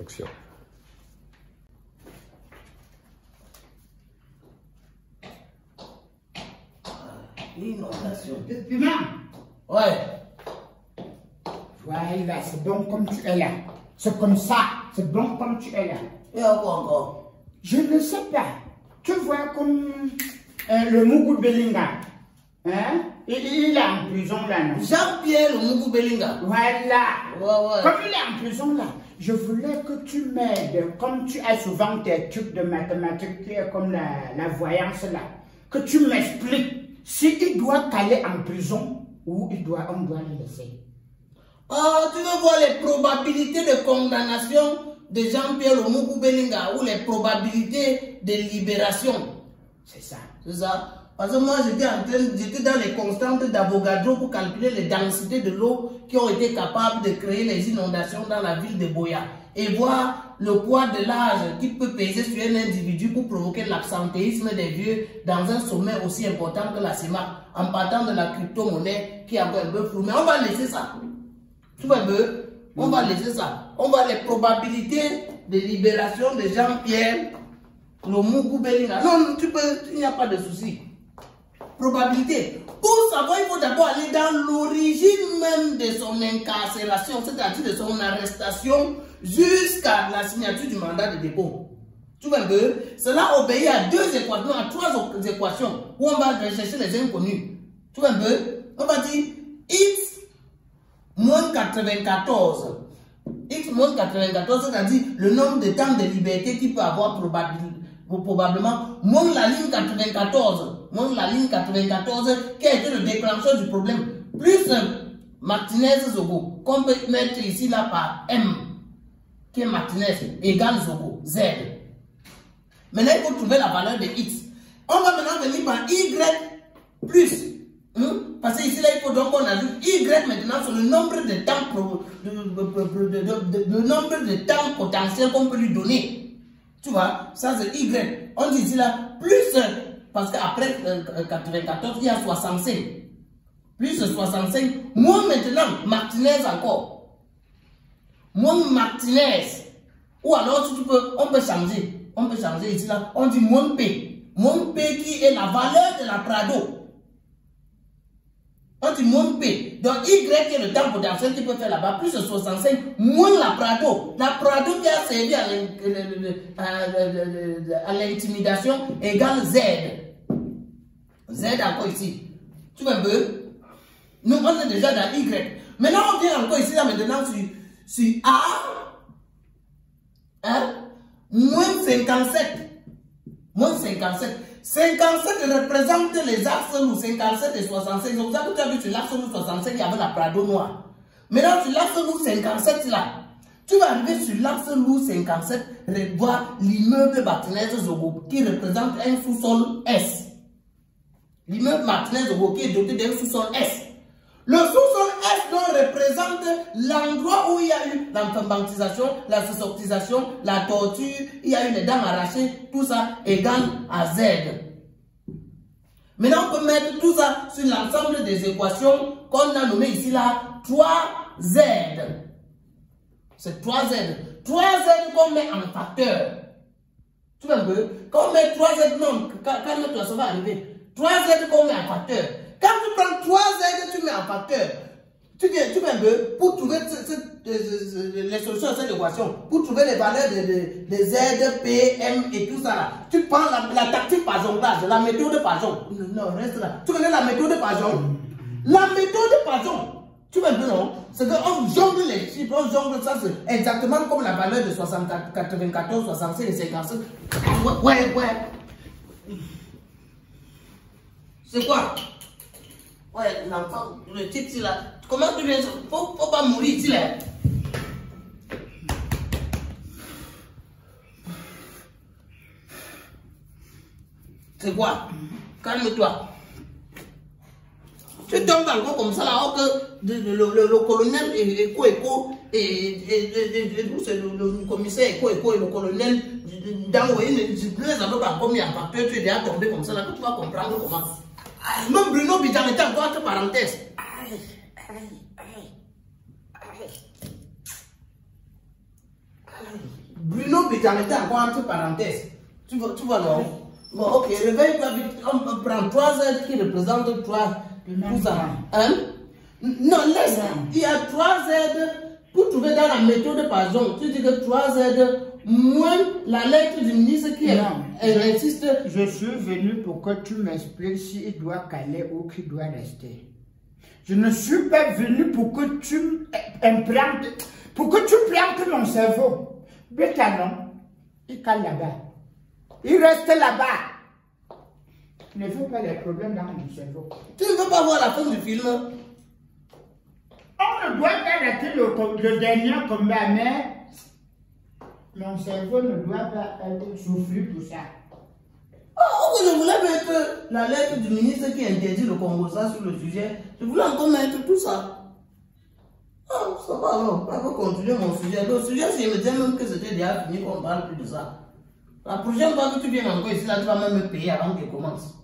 Action. Inondation. Piment. Ouais. Voilà, c'est bon comme tu es là. C'est comme ça, c'est bon comme tu es là. Et encore? Je ne sais pas. Tu vois comme le Mougou Belinga. Hein? Il est en prison là, non? Jean-Pierre le Mougou Belinga. Voilà. Ouais. Comme il est en prison là, je voulais que tu m'aides, comme tu as souvent tes trucs de mathématiques, qui est comme la voyance là, que tu m'expliques s'il doit aller en prison ou on doit le laisser. Oh, tu veux voir les probabilités de condamnation de Jean-Pierre le Mougou Belinga ou les probabilités de libération? C'est ça. C'est ça. Parce que moi, j'étais dans les constantes d'Avogadro pour calculer les densités de l'eau qui ont été capables de créer les inondations dans la ville de Boya. Et voir le poids de l'âge qui peut peser sur un individu pour provoquer l'absentéisme des vieux dans un sommet aussi important que la CEMAC, en partant de la crypto-monnaie qui est un peu flou. Mais on va laisser ça. Tu vois un peu? On va laisser ça. On va les probabilités de libération de Jean-Pierre le Mougou Belinga. Non, il n'y a pas de souci. Probabilité. Pour savoir, il faut d'abord aller dans l'origine même de son incarcération, c'est-à-dire de son arrestation jusqu'à la signature du mandat de dépôt. Tu vois un peu? Cela obéit à deux équations, à trois équations où on va rechercher les inconnus. Tu vois un peu? On va dire x moins 94. X moins 94, c'est-à-dire le nombre de temps de liberté qu'il peut avoir probablement, moins la ligne 94, qui a été le déclencheur du problème, plus Martinez-Zogo, qu'on peut mettre ici là par M, qui est Martinez, égale Zogo, Z. Maintenant, il faut trouver la valeur de X. On va maintenant venir par Y plus. Parce que ici, là, il faut donc qu'on ajoute Y maintenant sur le nombre de temps, le nombre de temps potentiel qu'on peut lui donner. Tu vois, ça c'est Y. On dit ici là, plus, parce qu'après 94, il y a 65. Plus 65, moins maintenant, Martinez encore. Moins Martinez. Ou alors, si tu peux, on peut changer. On peut changer ici là, on dit moins P. Moins P qui est la valeur de la Prado. On dit moins P. Donc Y qui est le temps potentiel qu'il peut faire là-bas, plus 65, moins la Prado. La Prado qui a servi à l'intimidation égale Z. Z encore ici. Tu vois un peu? Nous, on est déjà dans Y. Maintenant, on vient encore ici, là, maintenant, sur A. Hein? Moins 57. Moins 57. 57 représente les axes lourds, 57 et 65. C'est pour ça que tu as vu sur l'axe lourd 65, il y avait la Prado noire. Maintenant, sur l'axe lourd 57 là, tu vas arriver sur l'axe lourd 57, voir l'immeuble Martinez-Zogo qui représente un sous-sol S. L'immeuble Martinez-Zogo qui est doté d'un sous-sol S. Le sous-sol S donc représente l'endroit où il y a eu l'enfantisation, la sortisation, la torture, il y a eu les dents arrachées, tout ça égale à Z. Maintenant, on peut mettre tout ça sur l'ensemble des équations qu'on a nommées ici là, 3Z. C'est 3Z. 3Z qu'on met en facteur. Tu vois un peu? Quand on met 3Z, non, quand notre leçon va arriver. 3Z qu'on met en facteur. Quand tu prends 3Z, tu mets en facteur. Tu vois un peu, pour trouver les solutions à cette équation, pour trouver les valeurs de Z, P, M et tout ça là, tu prends la tactique par jonglage, la méthode par jongle. Non, reste là. Tu connais la méthode par jongle? La méthode par jongle. Tu vois un peu, non? C'est qu'on jongle les chiffres, on jongle ça, c'est exactement comme la valeur de 64, 94, 65 et 55. Ouais. C'est quoi? Ouais, l'enfant, le titre là. Comment tu viens? Faut pas mourir ici là. C'est quoi? Calme-toi. Tu tombes encore comme ça là, que le colonel Eko et le commissaire Eko et le colonel d'envoyer les avons pas commis en facteur, tu es déjà tombé comme ça là, que tu vas comprendre comment. Même Bruno Bidjan était encore entre parenthèses. Bruno peut t'arrêter encore entre parenthèses. Tu vois non? Bon, ok, réveille-toi vite. On prend 3 aides qui représentent 3. Tout ça. Hein? Non, laisse. Il y a 3 aides pour trouver dans la méthode, par exemple. Tu dis que 3 aides moins la lettre du ministre qui insiste. Je suis venu pour que tu m'expliques s'il doit caler ou qu'il doit rester. Je ne suis pas venu pour que tu implantes, pour que tu plantes mon cerveau. Bétanon, il cale là-bas. Il reste là-bas. Ne fais pas des problèmes dans mon cerveau. Tu ne veux pas voir la fin du film? On ne doit pas arrêter le dernier combat, mais mon cerveau ne doit pas être souffrir pour ça. Oh, je voulais mettre la lettre du ministre qui interdit le Congosa sur le sujet. Je voulais encore mettre tout ça. Ah, ça va alors. On va continuer mon sujet. Le sujet, je me disais même que c'était déjà fini qu'on ne parle plus de ça. La prochaine fois que tu viens encore ici, là, tu vas même me payer avant qu'il commence.